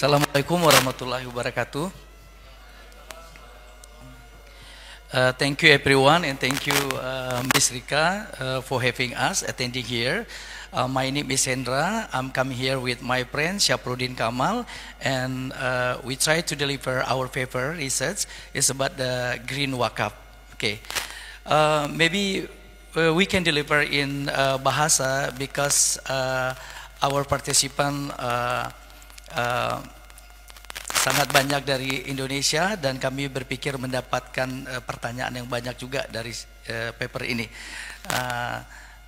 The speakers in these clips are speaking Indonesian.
Assalamualaikum warahmatullahi wabarakatuh. Thank you everyone, and thank you Ms. Rika for having us attending here. My name is Hendra. I'm coming here with my friend Syafruddin Kamal, and we try to deliver our paper research. It's about the green wakaf. Okay, maybe we can deliver in bahasa because our participant sangat banyak dari Indonesia, dan kami berpikir mendapatkan pertanyaan yang banyak juga dari paper ini.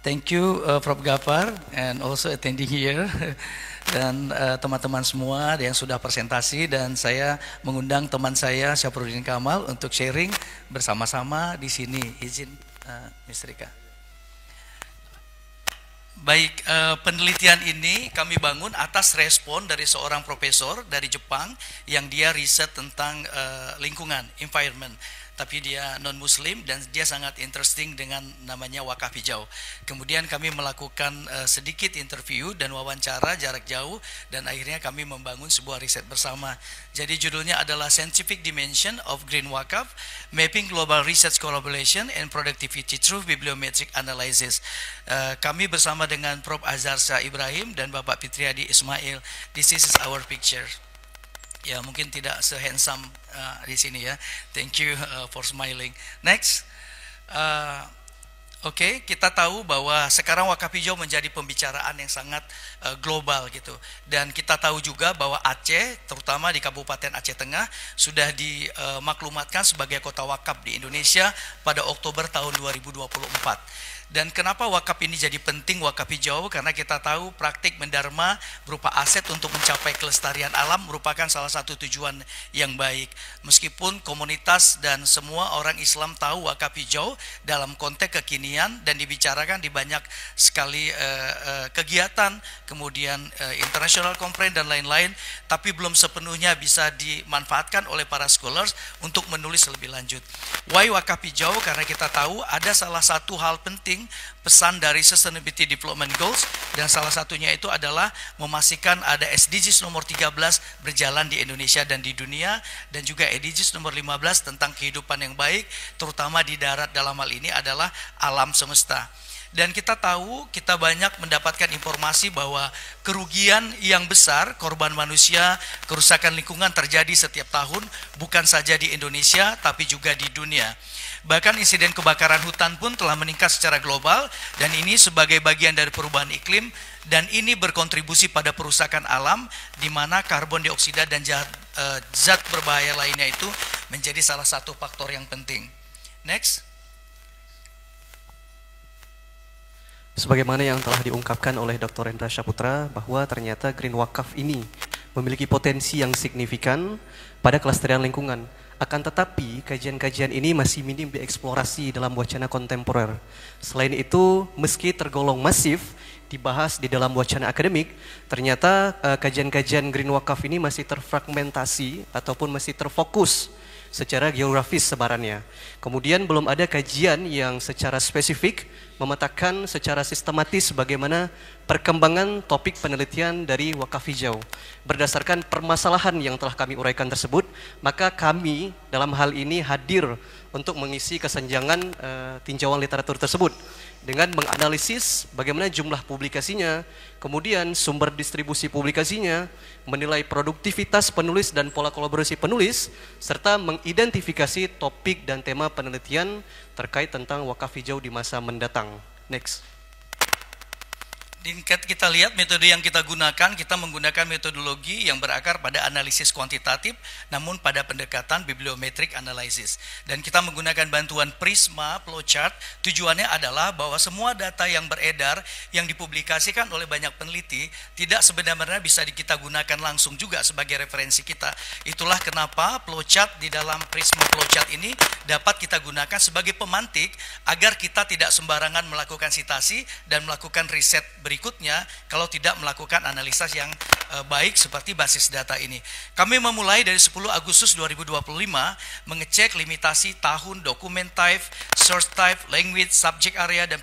Thank you Prof. Gafar and also attending here dan teman-teman semua yang sudah presentasi, dan saya mengundang teman saya Syafruddin Kamal untuk sharing bersama-sama di sini. Izin Ms. Rika. Baik, penelitian ini kami bangun atas respon dari seorang profesor dari Jepang yang dia riset tentang lingkungan, environment. Tapi dia non-muslim dan dia sangat interesting dengan namanya wakaf hijau. Kemudian kami melakukan sedikit interview dan wawancara jarak jauh, dan akhirnya kami membangun sebuah riset bersama. Jadi judulnya adalah Scientific Dimension of Green Wakaf, Mapping Global Research Collaboration and Productivity Through Bibliometric Analysis. Kami bersama dengan Prof. Azhar Shah Ibrahim dan Bapak Fitriadi Ismail. This is our picture. Ya, mungkin tidak se-handsome di sini ya. Thank you for smiling. Next. Oke, kita tahu bahwa sekarang wakaf hijau menjadi pembicaraan yang sangat global gitu. Dan kita tahu juga bahwa Aceh, terutama di Kabupaten Aceh Tengah, sudah dimaklumatkan sebagai kota wakaf di Indonesia pada Oktober tahun 2024. Dan kenapa wakaf ini jadi penting, wakaf hijau? Karena kita tahu praktik mendharma berupa aset untuk mencapai kelestarian alam merupakan salah satu tujuan yang baik. Meskipun komunitas dan semua orang Islam tahu wakaf hijau dalam konteks kekinian dan dibicarakan di banyak sekali kegiatan, kemudian international conference dan lain-lain, tapi belum sepenuhnya bisa dimanfaatkan oleh para scholars untuk menulis lebih lanjut. Why wakaf hijau? Karena kita tahu ada salah satu hal penting pesan dari Sustainability Development Goals, dan salah satunya itu adalah memastikan ada SDGs nomor 13 berjalan di Indonesia dan di dunia, dan juga SDGs nomor 15 tentang kehidupan yang baik, terutama di darat, dalam hal ini adalah alam semesta. Dan kita tahu, kita banyak mendapatkan informasi bahwa kerugian yang besar, korban manusia, kerusakan lingkungan terjadi setiap tahun, bukan saja di Indonesia, tapi juga di dunia. Bahkan insiden kebakaran hutan pun telah meningkat secara global, dan ini sebagai bagian dari perubahan iklim, dan ini berkontribusi pada perusakan alam, di mana karbon dioksida dan zat berbahaya lainnya itu menjadi salah satu faktor yang penting. Next. Sebagaimana yang telah diungkapkan oleh Dr. Hendra Syaputra, bahwa ternyata green wakaf ini memiliki potensi yang signifikan pada kelestarian lingkungan. Akan tetapi, kajian-kajian ini masih minim dieksplorasi dalam wacana kontemporer. Selain itu, meski tergolong masif dibahas di dalam wacana akademik, ternyata kajian-kajian green wakaf ini masih terfragmentasi ataupun masih terfokus secara geografis sebarannya. Kemudian belum ada kajian yang secara spesifik memetakan secara sistematis bagaimana perkembangan topik penelitian dari wakaf hijau. Berdasarkan permasalahan yang telah kami uraikan tersebut, maka kami dalam hal ini hadir untuk mengisi kesenjangan tinjauan literatur tersebut dengan menganalisis bagaimana jumlah publikasinya, kemudian sumber distribusi publikasinya, menilai produktivitas penulis dan pola kolaborasi penulis, serta mengidentifikasi topik dan tema penelitian terkait tentang wakaf hijau di masa mendatang. Next. Kita lihat metode yang kita gunakan, kita menggunakan metodologi yang berakar pada analisis kuantitatif, namun pada pendekatan bibliometric analysis. Dan kita menggunakan bantuan Prisma flowchart. Tujuannya adalah bahwa semua data yang beredar, yang dipublikasikan oleh banyak peneliti, tidak sebenarnya bisa kita gunakan langsung juga sebagai referensi kita. Itulah kenapa flowchart di dalam Prisma flowchart ini dapat kita gunakan sebagai pemantik, agar kita tidak sembarangan melakukan sitasi dan melakukan riset berikutnya kalau tidak melakukan analisa yang baik seperti basis data ini. Kami memulai dari 10 Agustus 2025 mengecek limitasi tahun, dokumen type, source type, language, subject area, dan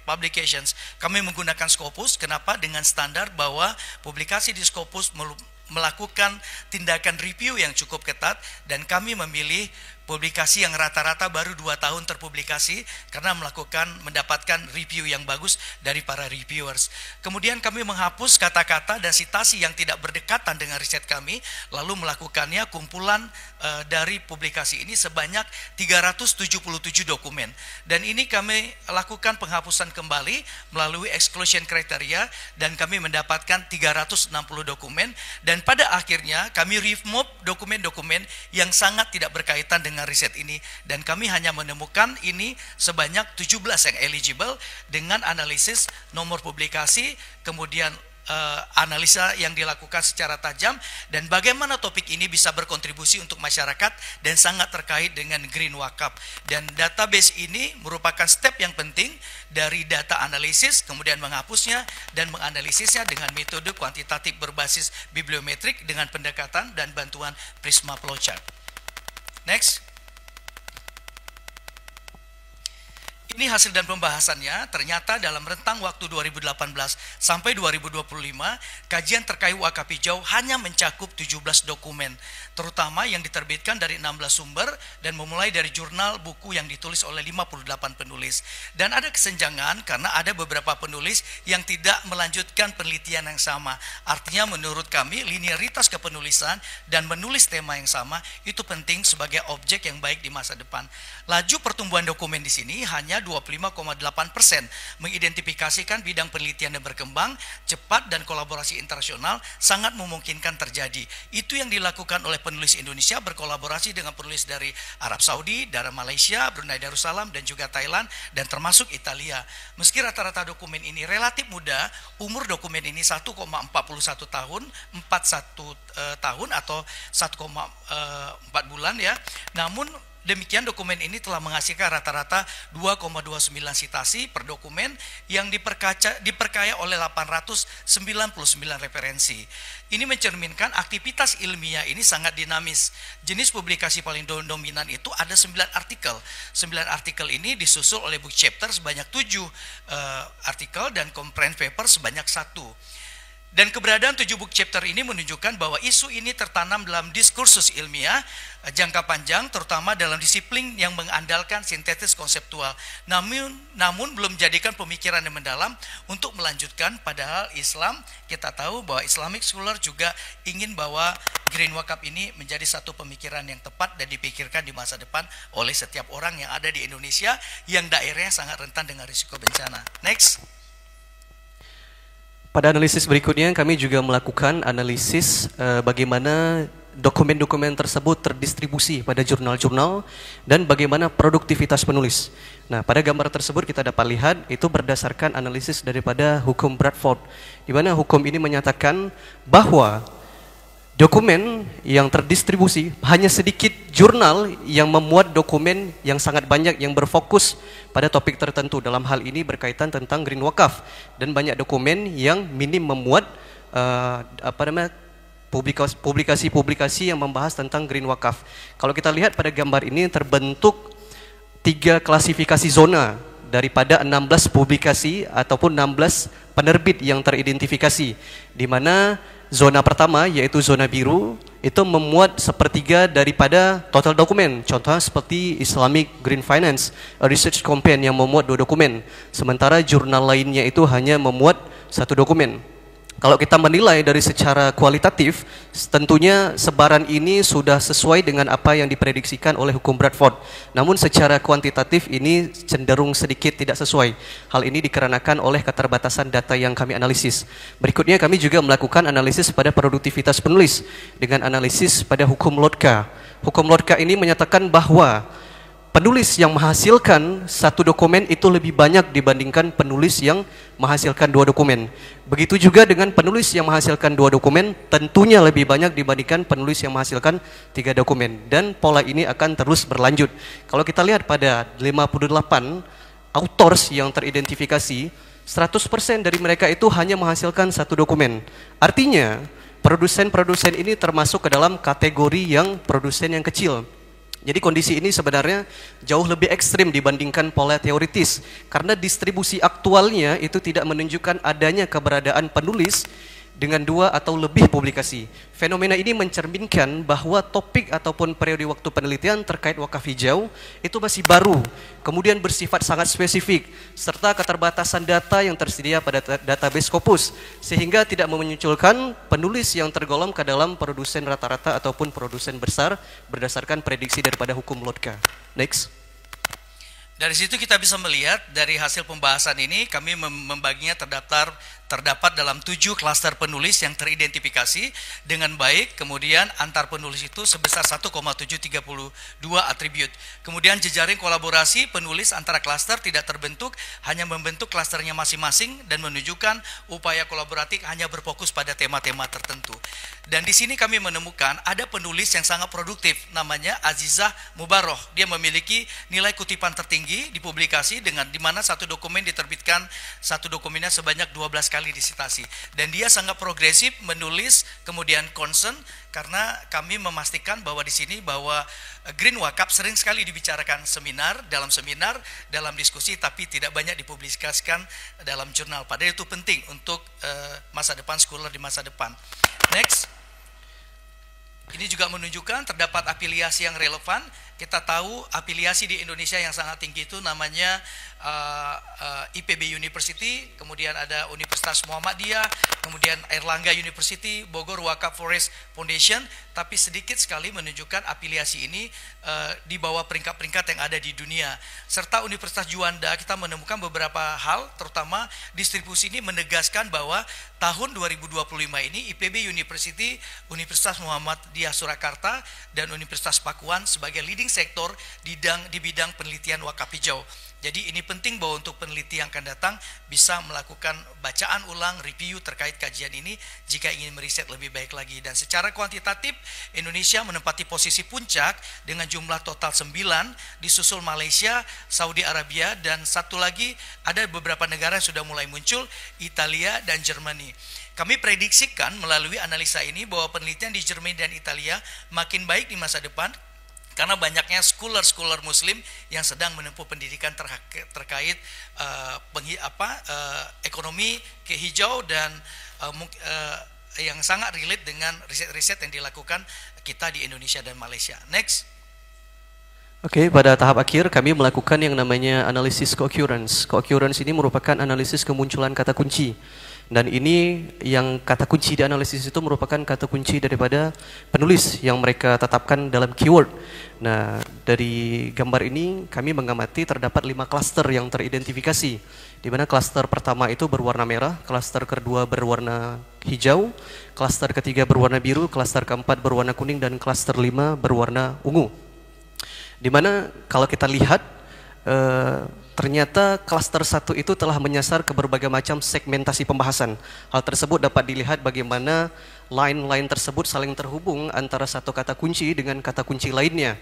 publications. Kami menggunakan Scopus. Kenapa? Dengan standar bahwa publikasi di Scopus melakukan tindakan review yang cukup ketat, dan kami memilih publikasi yang rata-rata baru 2 tahun terpublikasi karena mendapatkan review yang bagus dari para reviewers. Kemudian kami menghapus kata-kata dan sitasi yang tidak berdekatan dengan riset kami, lalu melakukannya kumpulan dari publikasi ini sebanyak 377 dokumen. Dan ini kami lakukan penghapusan kembali melalui exclusion criteria, dan kami mendapatkan 360 dokumen, dan pada akhirnya kami remove dokumen-dokumen yang sangat tidak berkaitan dengan riset ini, dan kami hanya menemukan ini sebanyak 17 yang eligible dengan analisis nomor publikasi, kemudian analisa yang dilakukan secara tajam, dan bagaimana topik ini bisa berkontribusi untuk masyarakat dan sangat terkait dengan Green Wakaf. Dan database ini merupakan step yang penting dari data analisis, kemudian menghapusnya dan menganalisisnya dengan metode kuantitatif berbasis bibliometrik dengan pendekatan dan bantuan Prisma Flowchart. Next. Ini hasil dan pembahasannya. Ternyata dalam rentang waktu 2018 sampai 2025, kajian terkait wakaf hijau hanya mencakup 17 dokumen, terutama yang diterbitkan dari 16 sumber dan memulai dari jurnal buku yang ditulis oleh 58 penulis. Dan ada kesenjangan karena ada beberapa penulis yang tidak melanjutkan penelitian yang sama. Artinya menurut kami linearitas kepenulisan dan menulis tema yang sama itu penting sebagai objek yang baik di masa depan. Laju pertumbuhan dokumen di sini hanya 25,8%, mengidentifikasikan bidang penelitian yang berkembang cepat dan kolaborasi internasional sangat memungkinkan terjadi. Itu yang dilakukan oleh penulis Indonesia berkolaborasi dengan penulis dari Arab Saudi, dari Malaysia, Brunei Darussalam, dan juga Thailand, dan termasuk Italia. Meski rata-rata dokumen ini relatif muda, umur dokumen ini 1,41 tahun, 41 tahun atau 1,4 bulan ya. Namun demikian dokumen ini telah menghasilkan rata-rata 2,29 sitasi per dokumen yang diperkaya oleh 899 referensi. Ini mencerminkan aktivitas ilmiah ini sangat dinamis. Jenis publikasi paling dominan itu ada 9 artikel. 9 artikel ini disusul oleh book chapter sebanyak 7 artikel dan comprehensive paper sebanyak 1. Dan keberadaan 7 book chapter ini menunjukkan bahwa isu ini tertanam dalam diskursus ilmiah jangka panjang, terutama dalam disiplin yang mengandalkan sintesis konseptual. Namun belum menjadikan pemikiran yang mendalam untuk melanjutkan, padahal Islam, kita tahu bahwa Islamic scholar juga ingin bahwa Green Wakaf ini menjadi satu pemikiran yang tepat dan dipikirkan di masa depan oleh setiap orang yang ada di Indonesia yang daerahnya sangat rentan dengan risiko bencana. Next. Pada analisis berikutnya kami juga melakukan analisis bagaimana dokumen-dokumen tersebut terdistribusi pada jurnal-jurnal dan bagaimana produktivitas penulis. Nah, pada gambar tersebut kita dapat lihat itu berdasarkan analisis daripada hukum Bradford, di mana hukum ini menyatakan bahwa dokumen yang terdistribusi, hanya sedikit jurnal yang memuat dokumen yang sangat banyak yang berfokus pada topik tertentu. Dalam hal ini berkaitan tentang Green Wakaf, dan banyak dokumen yang minim memuat publikasi-publikasi yang membahas tentang Green Wakaf. Kalau kita lihat pada gambar ini terbentuk 3 klasifikasi zona daripada 16 publikasi ataupun 16 penerbit yang teridentifikasi, di mana zona pertama yaitu zona biru itu memuat 1/3 daripada total dokumen. Contohnya seperti Islamic Green Finance, a research campaign yang memuat 2 dokumen. Sementara jurnal lainnya itu hanya memuat 1 dokumen. Kalau kita menilai dari secara kualitatif, tentunya sebaran ini sudah sesuai dengan apa yang diprediksikan oleh hukum Bradford. Namun secara kuantitatif ini cenderung sedikit tidak sesuai. Hal ini dikarenakan oleh keterbatasan data yang kami analisis. Berikutnya kami juga melakukan analisis pada produktivitas penulis dengan analisis pada hukum Lotka. Hukum Lotka ini menyatakan bahwa penulis yang menghasilkan 1 dokumen itu lebih banyak dibandingkan penulis yang menghasilkan 2 dokumen. Begitu juga dengan penulis yang menghasilkan 2 dokumen tentunya lebih banyak dibandingkan penulis yang menghasilkan 3 dokumen. Dan pola ini akan terus berlanjut. Kalau kita lihat pada 58 authors yang teridentifikasi, 100% dari mereka itu hanya menghasilkan 1 dokumen. Artinya produsen-produsen ini termasuk ke dalam kategori yang produsen yang kecil. Jadi kondisi ini sebenarnya jauh lebih ekstrim dibandingkan pola teoritis, karena distribusi aktualnya itu tidak menunjukkan adanya keberadaan penulis dengan 2 atau lebih publikasi. Fenomena ini mencerminkan bahwa topik ataupun periode waktu penelitian terkait wakaf hijau itu masih baru, kemudian bersifat sangat spesifik, serta keterbatasan data yang tersedia pada database Scopus, sehingga tidak memunculkan penulis yang tergolong ke dalam produsen rata-rata ataupun produsen besar berdasarkan prediksi daripada hukum Lotka. Next. Dari situ kita bisa melihat dari hasil pembahasan ini kami membaginya terdapat dalam 7 klaster penulis yang teridentifikasi dengan baik, kemudian antar penulis itu sebesar 1,732 atribut. Kemudian jejaring kolaborasi penulis antara klaster tidak terbentuk, hanya membentuk klasternya masing-masing dan menunjukkan upaya kolaboratif hanya berfokus pada tema-tema tertentu. Dan di sini kami menemukan ada penulis yang sangat produktif, namanya Azizah Mubaroh. Dia memiliki nilai kutipan tertinggi di publikasi dengan dimana satu dokumen diterbitkan, satu dokumennya sebanyak 12 kali disitasi, dan dia sangat progresif menulis, kemudian concern, karena kami memastikan bahwa di sini bahwa Green Wakaf sering sekali dibicarakan dalam diskusi, tapi tidak banyak dipublikasikan dalam jurnal. Padahal itu penting untuk masa depan scholar di masa depan. Next. Ini juga menunjukkan terdapat afiliasi yang relevan. Kita tahu afiliasi di Indonesia yang sangat tinggi itu namanya IPB University, kemudian ada Universitas Muhammadiyah, kemudian Airlangga University, Bogor Wakaf Forest Foundation, tapi sedikit sekali menunjukkan afiliasi ini di bawah peringkat-peringkat yang ada di dunia. Serta Universitas Juanda kita menemukan beberapa hal, terutama distribusi ini menegaskan bahwa tahun 2025 ini IPB University, Universitas Muhammadiyah Surakarta, dan Universitas Pakuan sebagai leading sektor di bidang penelitian wakaf hijau. Jadi ini penting bahwa untuk peneliti yang akan datang bisa melakukan bacaan ulang, review terkait kajian ini jika ingin meriset lebih baik lagi. Dan secara kuantitatif Indonesia menempati posisi puncak dengan jumlah total 9, disusul Malaysia, Saudi Arabia, dan satu lagi ada beberapa negara yang sudah mulai muncul, Italia dan Jermani. Kami prediksikan melalui analisa ini bahwa penelitian di Jerman dan Italia makin baik di masa depan karena banyaknya scholar muslim yang sedang menempuh pendidikan terkait ekonomi hijau dan yang sangat relate dengan riset-riset yang dilakukan kita di Indonesia dan Malaysia. Next. Oke, pada tahap akhir kami melakukan yang namanya analisis co-occurrence. Co-occurrence ini merupakan analisis kemunculan kata kunci. Dan ini yang kata kunci di analisis itu merupakan kata kunci daripada penulis yang mereka tetapkan dalam keyword. Nah, dari gambar ini kami mengamati terdapat 5 klaster yang teridentifikasi, di mana klaster pertama itu berwarna merah, klaster kedua berwarna hijau, klaster ketiga berwarna biru, klaster keempat berwarna kuning, dan klaster 5 berwarna ungu. Di mana kalau kita lihat ternyata klaster 1 itu telah menyasar ke berbagai macam segmentasi pembahasan. Hal tersebut dapat dilihat bagaimana line-line tersebut saling terhubung antara satu kata kunci dengan kata kunci lainnya.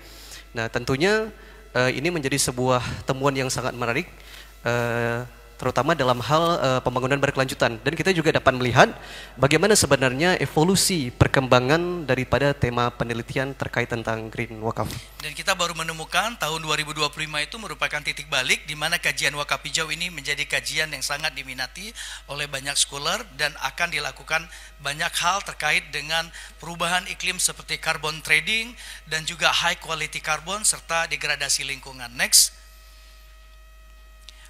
Nah, tentunya ini menjadi sebuah temuan yang sangat menarik, terutama dalam hal pembangunan berkelanjutan. Dan kita juga dapat melihat bagaimana sebenarnya evolusi perkembangan daripada tema penelitian terkait tentang Green Wakaf. Dan kita baru menemukan tahun 2025 itu merupakan titik balik di mana kajian wakaf hijau ini menjadi kajian yang sangat diminati oleh banyak scholar dan akan dilakukan banyak hal terkait dengan perubahan iklim seperti carbon trading dan juga high quality carbon serta degradasi lingkungan. Next.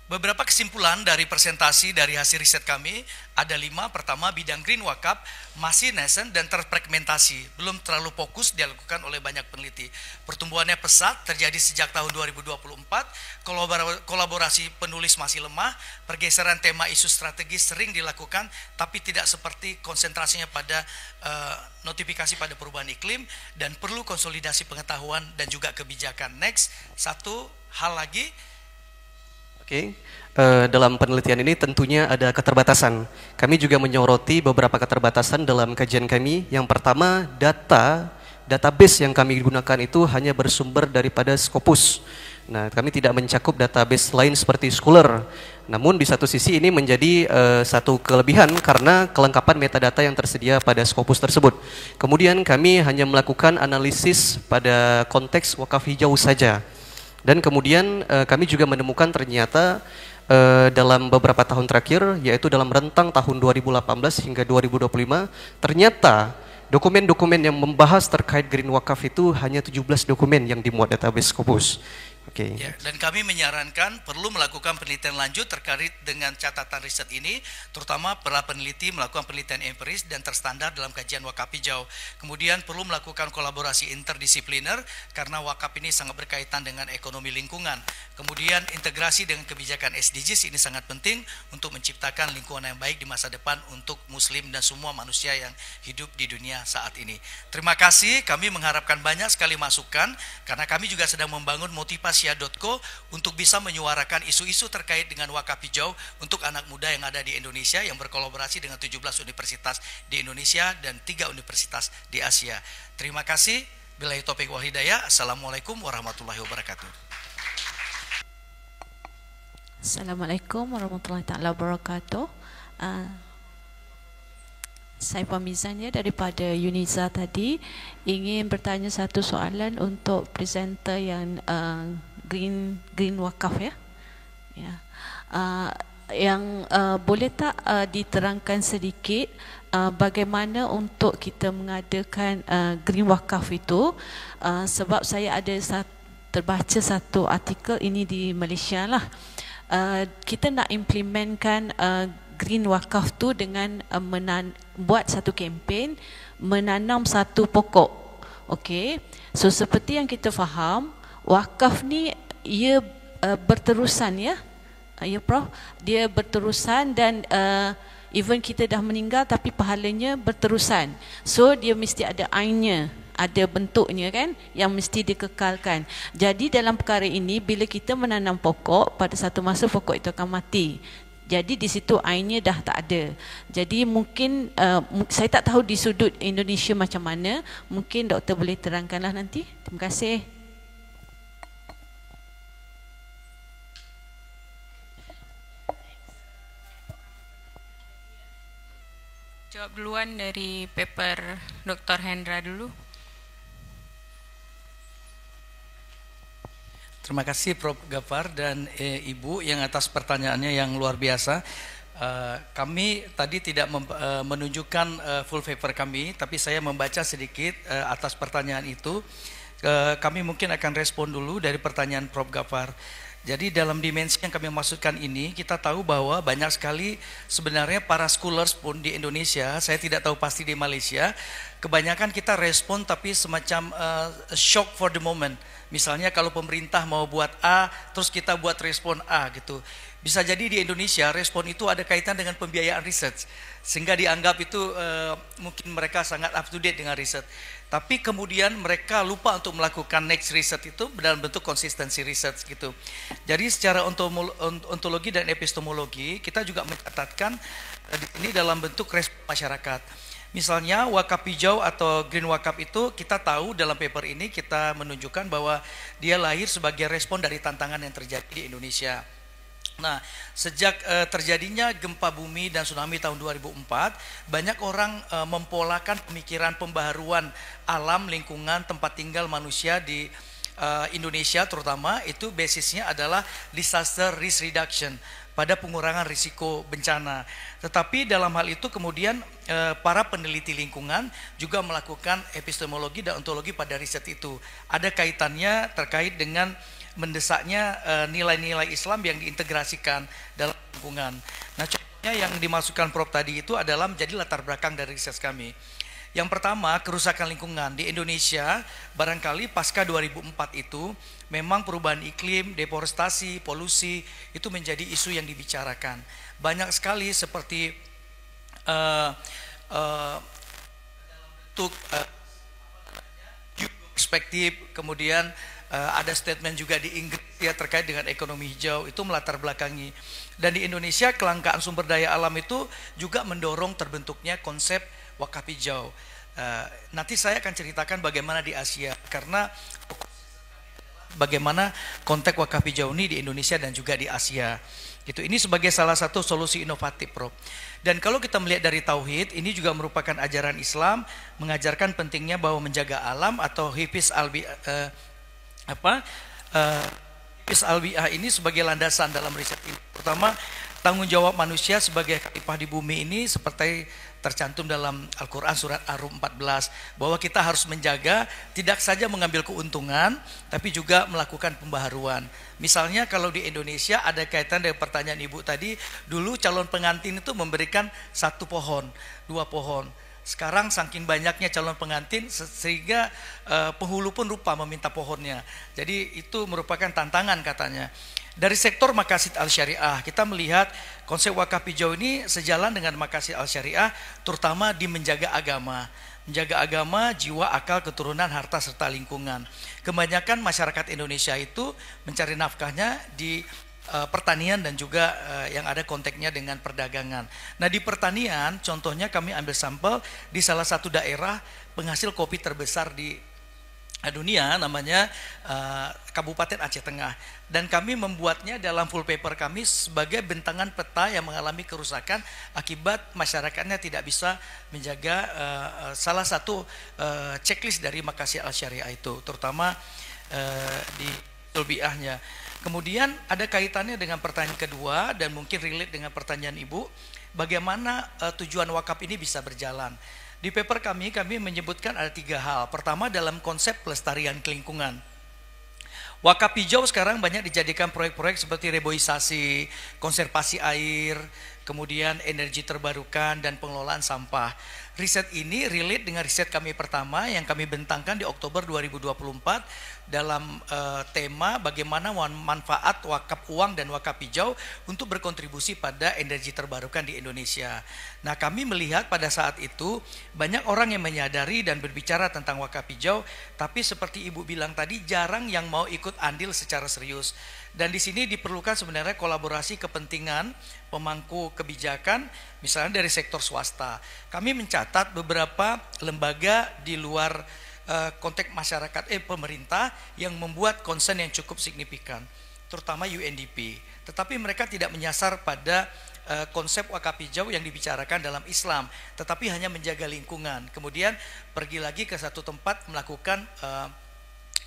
Beberapa kesimpulan dari presentasi dari hasil riset kami ada 5. Pertama, bidang Green Wakaf masih nascent dan terfragmentasi, belum terlalu fokus dilakukan oleh banyak peneliti. Pertumbuhannya pesat terjadi sejak tahun 2024, kolaborasi penulis masih lemah, pergeseran tema isu strategis sering dilakukan, tapi tidak seperti konsentrasinya pada notifikasi pada perubahan iklim, dan perlu konsolidasi pengetahuan dan juga kebijakan. Next, satu hal lagi. Oke, dalam penelitian ini tentunya ada keterbatasan. Kami juga menyoroti beberapa keterbatasan dalam kajian kami. Yang pertama, database yang kami gunakan itu hanya bersumber daripada Scopus. Nah, kami tidak mencakup database lain seperti Scholar. Namun di satu sisi ini menjadi satu kelebihan karena kelengkapan metadata yang tersedia pada Scopus tersebut. Kemudian kami hanya melakukan analisis pada konteks wakaf hijau saja. Dan kemudian kami juga menemukan ternyata dalam beberapa tahun terakhir, yaitu dalam rentang tahun 2018 hingga 2025, ternyata dokumen-dokumen yang membahas terkait green wakaf itu hanya 17 dokumen yang dimuat database Scopus. Oke. Ya, dan kami menyarankan perlu melakukan penelitian lanjut terkait dengan catatan riset ini, terutama para peneliti melakukan penelitian empiris dan terstandar dalam kajian wakaf hijau. Kemudian perlu melakukan kolaborasi interdisipliner karena wakaf ini sangat berkaitan dengan ekonomi lingkungan. Kemudian integrasi dengan kebijakan SDGs ini sangat penting untuk menciptakan lingkungan yang baik di masa depan untuk Muslim dan semua manusia yang hidup di dunia saat ini. Terima kasih, kami mengharapkan banyak sekali masukan karena kami juga sedang membangun motivasi.co untuk bisa menyuarakan isu-isu terkait dengan wakaf hijau untuk anak muda yang ada di Indonesia yang berkolaborasi dengan 17 universitas di Indonesia dan 3 universitas di Asia. Terima kasih. Billahi taufiq wal hidayah. Assalamualaikum warahmatullahi wabarakatuh. Assalamualaikum warahmatullahi taala wabarakatuh. Saya Pamizan ya daripada Uniza tadi, ingin bertanya satu soalan untuk presenter yang green wakaf ya. Ya. Yang boleh tak diterangkan sedikit bagaimana untuk kita mengadakan green wakaf itu, sebab saya ada terbaca satu artikel ini di Malaysia lah. Kita nak implementkan green wakaf tu dengan buat satu kempen menanam satu pokok. Okey. So seperti yang kita faham, wakaf ni ia berterusan ya. Ya Prof, dia berterusan dan even kita dah meninggal tapi pahalanya berterusan. So dia mesti ada ainnya, ada bentuknya kan yang mesti dikekalkan. Jadi dalam perkara ini bila kita menanam pokok, pada satu masa pokok itu akan mati. Jadi di situ ainnya dah tak ada. Jadi mungkin saya tak tahu di sudut Indonesia macam mana. Mungkin doktor boleh terangkanlah nanti. Terima kasih. Jawab duluan dari paper Dr. Hendra dulu. Terima kasih Prof. Ghaffar dan Ibu yang atas pertanyaannya yang luar biasa. Kami tadi tidak menunjukkan full paper kami, tapi saya membaca sedikit atas pertanyaan itu. Kami mungkin akan respon dulu dari pertanyaan Prof. Ghaffar. Jadi dalam dimensi yang kami maksudkan ini, kita tahu bahwa banyak sekali sebenarnya para scholars pun di Indonesia, saya tidak tahu pasti di Malaysia, kebanyakan kita respon tapi semacam shock for the moment. Misalnya kalau pemerintah mau buat A, terus kita buat respon A gitu. Bisa jadi di Indonesia respon itu ada kaitan dengan pembiayaan riset, sehingga dianggap itu mungkin mereka sangat up to date dengan riset. Tapi kemudian mereka lupa untuk melakukan next riset itu dalam bentuk konsistensi riset gitu. Jadi secara ontologi dan epistemologi kita juga mencatatkan ini dalam bentuk respon masyarakat. Misalnya wakaf hijau atau green wakaf itu kita tahu dalam paper ini kita menunjukkan bahwa dia lahir sebagai respon dari tantangan yang terjadi di Indonesia. Nah, sejak terjadinya gempa bumi dan tsunami tahun 2004, banyak orang mempolakan pemikiran pembaharuan alam, lingkungan, tempat tinggal manusia di Indonesia terutama, itu basisnya adalah disaster risk reduction, pada pengurangan risiko bencana. Tetapi dalam hal itu kemudian para peneliti lingkungan juga melakukan epistemologi dan ontologi pada riset itu. Ada kaitannya terkait dengan mendesaknya nilai-nilai Islam yang diintegrasikan dalam lingkungan. Nah, contohnya yang dimasukkan Prof tadi itu adalah menjadi latar belakang dari riset kami. Yang pertama, kerusakan lingkungan di Indonesia barangkali pasca 2004 itu memang perubahan iklim, deforestasi, polusi itu menjadi isu yang dibicarakan. Banyak sekali seperti perspektif, kemudian ada statement juga di Inggris ya terkait dengan ekonomi hijau, itu melatar belakangi. Dan di Indonesia kelangkaan sumber daya alam itu juga mendorong terbentuknya konsep wakaf hijau. Nanti saya akan ceritakan bagaimana di Asia, karena bagaimana konteks wakaf hijau ini di Indonesia dan juga di Asia. Gitu. Ini sebagai salah satu solusi inovatif, Prof. Dan kalau kita melihat dari tauhid, ini juga merupakan ajaran Islam mengajarkan pentingnya bahwa menjaga alam atau hifz Al-Bi'ah ini sebagai landasan dalam riset ini. Pertama, tanggung jawab manusia sebagai khalifah di bumi ini seperti tercantum dalam Al-Quran surat Ar-Rum 14, bahwa kita harus menjaga tidak saja mengambil keuntungan tapi juga melakukan pembaharuan. Misalnya kalau di Indonesia ada kaitan dengan pertanyaan Ibu tadi, dulu calon pengantin itu memberikan 1 pohon, 2 pohon. Sekarang saking banyaknya calon pengantin sehingga penghulu pun lupa meminta pohonnya. Jadi itu merupakan tantangan katanya. Dari sektor Maqasid Al-Syariah, kita melihat konsep wakaf hijau ini sejalan dengan Maqasid Al-Syariah, terutama di menjaga agama. Menjaga agama, jiwa, akal, keturunan, harta, serta lingkungan. Kebanyakan masyarakat Indonesia itu mencari nafkahnya di pertanian dan juga yang ada konteksnya dengan perdagangan. Nah, di pertanian contohnya kami ambil sampel di salah satu daerah penghasil kopi terbesar di dunia, namanya Kabupaten Aceh Tengah, dan kami membuatnya dalam full paper kami sebagai bentangan peta yang mengalami kerusakan akibat masyarakatnya tidak bisa menjaga salah satu checklist dari Maqasid Al-Syariah itu, terutama di Al-Bi'ahnya. Kemudian ada kaitannya dengan pertanyaan kedua dan mungkin relate dengan pertanyaan Ibu, bagaimana tujuan wakaf ini bisa berjalan. Di paper kami menyebutkan ada 3 hal. Pertama, dalam konsep pelestarian lingkungan. Wakaf hijau sekarang banyak dijadikan proyek-proyek seperti reboisasi, konservasi air, kemudian energi terbarukan dan pengelolaan sampah. Riset ini relate dengan riset kami pertama yang kami bentangkan di Oktober 2024 dalam tema bagaimana manfaat wakaf uang dan wakaf hijau untuk berkontribusi pada energi terbarukan di Indonesia. Nah, kami melihat pada saat itu banyak orang yang menyadari dan berbicara tentang wakaf hijau, tapi seperti Ibu bilang tadi jarang yang mau ikut andil secara serius. Dan di sini diperlukan sebenarnya kolaborasi kepentingan pemangku kebijakan, misalnya dari sektor swasta. Kami mencatat beberapa lembaga di luar konteks masyarakat pemerintah yang membuat concern yang cukup signifikan, terutama UNDP. Tetapi mereka tidak menyasar pada konsep wakaf hijau yang dibicarakan dalam Islam, tetapi hanya menjaga lingkungan. Kemudian pergi lagi ke satu tempat melakukan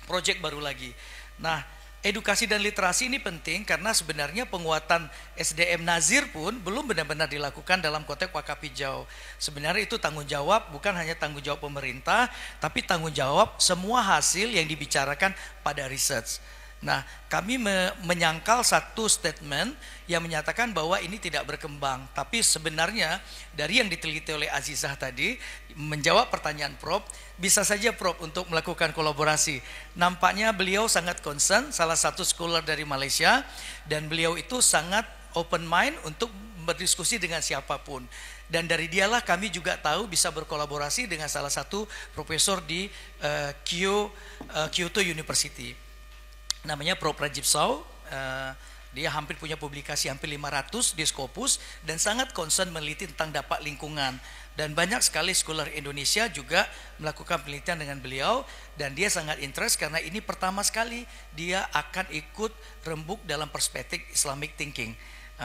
proyek baru lagi. Nah, edukasi dan literasi ini penting karena sebenarnya penguatan SDM Nazir pun belum benar-benar dilakukan dalam konteks wakaf hijau. Sebenarnya itu tanggung jawab, bukan hanya tanggung jawab pemerintah, tapi tanggung jawab semua hasil yang dibicarakan pada research. Nah, kami menyangkal satu statement yang menyatakan bahwa ini tidak berkembang. Tapi sebenarnya dari yang diteliti oleh Azizah tadi, menjawab pertanyaan Prof, bisa saja Prof untuk melakukan kolaborasi. Nampaknya beliau sangat concern, salah satu scholar dari Malaysia, dan beliau itu sangat open mind untuk berdiskusi dengan siapapun. Dan dari dialah kami juga tahu bisa berkolaborasi dengan salah satu profesor di Kyoto University. Namanya Prof. Rajib Saw. Dia hampir punya publikasi hampir 500 di Scopus dan sangat concern meneliti tentang dampak lingkungan. Dan banyak sekali scholar Indonesia juga melakukan penelitian dengan beliau, dan dia sangat interest karena ini pertama sekali dia akan ikut rembuk dalam perspektif Islamic thinking,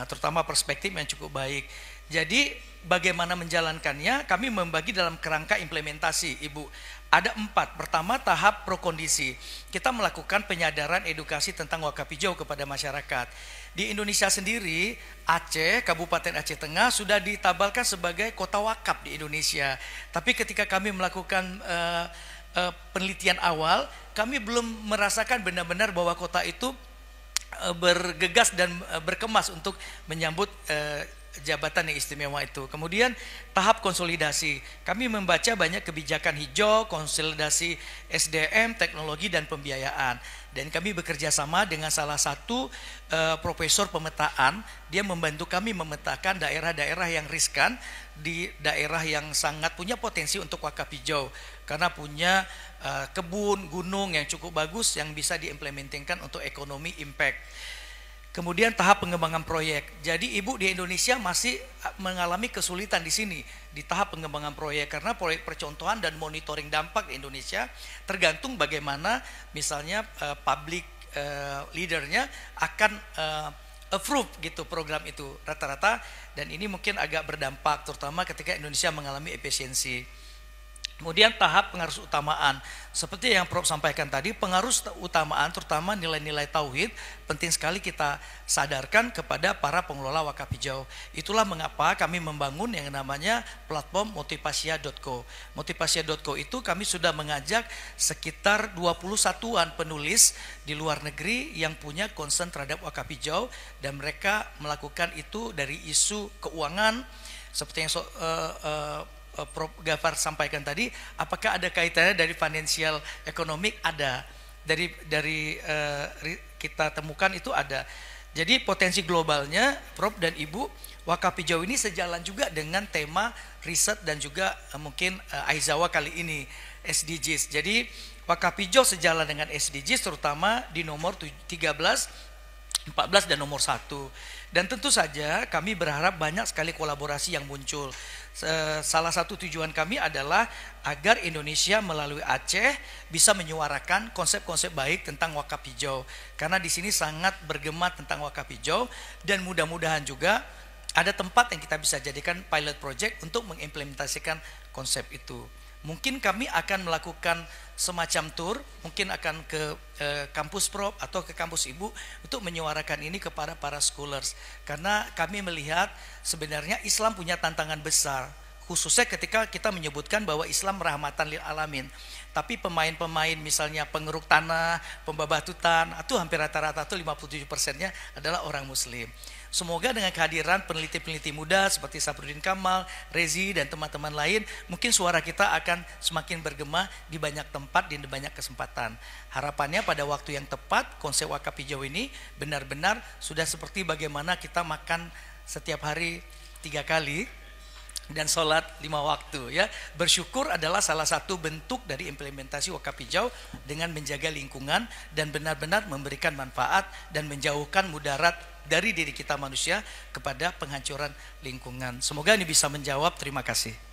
terutama perspektif yang cukup baik. Jadi bagaimana menjalankannya, kami membagi dalam kerangka implementasi, Ibu. Ada 4. Pertama, tahap prokondisi. Kita melakukan penyadaran edukasi tentang wakaf hijau kepada masyarakat. Di Indonesia sendiri, Aceh, Kabupaten Aceh Tengah sudah ditabalkan sebagai kota wakaf di Indonesia. Tapi ketika kami melakukan penelitian awal, kami belum merasakan benar-benar bahwa kota itu bergegas dan berkemas untuk menyambut jabatan yang istimewa itu. Kemudian tahap konsolidasi, kami membaca banyak kebijakan hijau, konsolidasi SDM, teknologi dan pembiayaan. Dan kami bekerja sama dengan salah satu profesor pemetaan. Dia membantu kami memetakan daerah-daerah yang riskan di daerah yang sangat punya potensi untuk wakaf hijau, karena punya kebun, gunung yang cukup bagus yang bisa diimplementasikan untuk ekonomi impact. Kemudian tahap pengembangan proyek. Jadi Ibu di Indonesia masih mengalami kesulitan di sini di tahap pengembangan proyek, karena proyek percontohan dan monitoring dampak di Indonesia tergantung bagaimana misalnya public leadernya akan approve gitu program itu rata-rata, dan ini mungkin agak berdampak terutama ketika Indonesia mengalami efisiensi. Kemudian tahap pengaruh utamaan, seperti yang Prof sampaikan tadi, pengaruh utamaan terutama nilai-nilai tauhid penting sekali kita sadarkan kepada para pengelola wakaf hijau. Itulah mengapa kami membangun yang namanya platform motivasia.co. Motivasia.co itu kami sudah mengajak sekitar 21-an penulis di luar negeri yang punya concern terhadap wakaf hijau, dan mereka melakukan itu dari isu keuangan seperti yang Prof Gafar sampaikan tadi. Apakah ada kaitannya dari financial economic? Ada, dari kita temukan itu ada. Jadi potensi globalnya Prof dan Ibu, wakaf hijau ini sejalan juga dengan tema riset dan juga mungkin Aizawa kali ini, SDGs. Jadi wakaf hijau sejalan dengan SDGs terutama di nomor 13, 14 dan nomor 1. Dan tentu saja kami berharap banyak sekali kolaborasi yang muncul. Salah satu tujuan kami adalah agar Indonesia melalui Aceh bisa menyuarakan konsep-konsep baik tentang wakaf hijau. Karena di sini sangat bergema tentang wakaf hijau, dan mudah-mudahan juga ada tempat yang kita bisa jadikan pilot project untuk mengimplementasikan konsep itu. Mungkin kami akan melakukan semacam tour, mungkin akan ke kampus Prof atau ke kampus Ibu untuk menyuarakan ini kepada para scholars. Karena kami melihat sebenarnya Islam punya tantangan besar, khususnya ketika kita menyebutkan bahwa Islam rahmatan lil alamin. Tapi pemain-pemain misalnya pengeruk tanah, pembabatutan, itu hampir rata-rata itu 57%-nya adalah orang Muslim. Semoga dengan kehadiran peneliti-peneliti muda seperti Sapruddin Kamal, Rezi, dan teman-teman lain, mungkin suara kita akan semakin bergema di banyak tempat, di banyak kesempatan. Harapannya pada waktu yang tepat, konsep wakaf hijau ini benar-benar sudah seperti bagaimana kita makan setiap hari 3 kali dan sholat 5 waktu, ya. Bersyukur adalah salah satu bentuk dari implementasi wakaf hijau dengan menjaga lingkungan dan benar-benar memberikan manfaat dan menjauhkan mudarat dari diri kita manusia kepada penghancuran lingkungan. Semoga ini bisa menjawab. Terima kasih.